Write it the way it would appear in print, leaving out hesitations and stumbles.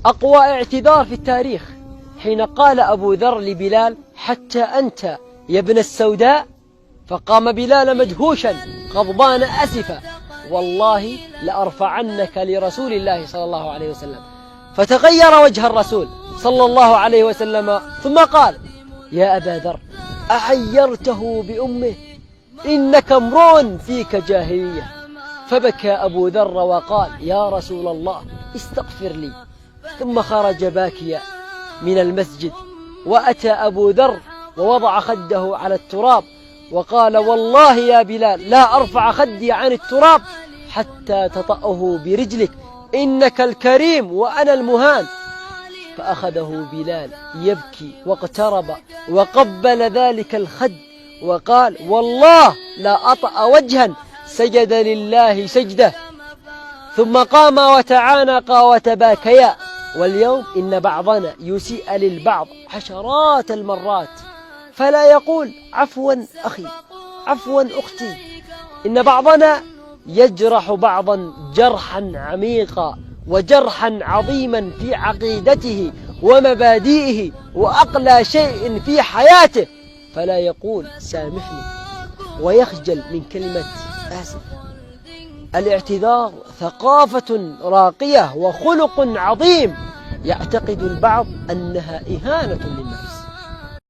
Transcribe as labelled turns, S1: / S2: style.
S1: أقوى اعتذار في التاريخ حين قال أبو ذر لبلال: حتى أنت يا ابن السوداء؟ فقام بلال مدهوشا غضبان أسفا: والله لأرفعنك لرسول الله صلى الله عليه وسلم. فتغير وجه الرسول صلى الله عليه وسلم ثم قال: يا أبا ذر، أعيرته بأمه؟ إنك امرؤ فيك جاهلية. فبكى أبو ذر وقال: يا رسول الله استغفر لي. ثم خرج باكيا من المسجد، وأتى أبو ذر ووضع خده على التراب وقال: والله يا بلال لا أرفع خدي عن التراب حتى تطأه برجلك، إنك الكريم وأنا المهان. فأخذه بلال يبكي واقترب وقبل ذلك الخد وقال: والله لا أطأ وجها سجد لله سجده. ثم قام وتعانقا وتباكيا. واليوم إن بعضنا يسيء للبعض عشرات المرات فلا يقول: عفوا أخي، عفوا أختي. إن بعضنا يجرح بعضا جرحا عميقا وجرحا عظيما في عقيدته ومبادئه وأقلى شيء في حياته، فلا يقول: سامحني، ويخجل من كلمة آسف. الاعتذار ثقافة راقية وخلق عظيم يعتقد البعض أنها إهانة للنفس.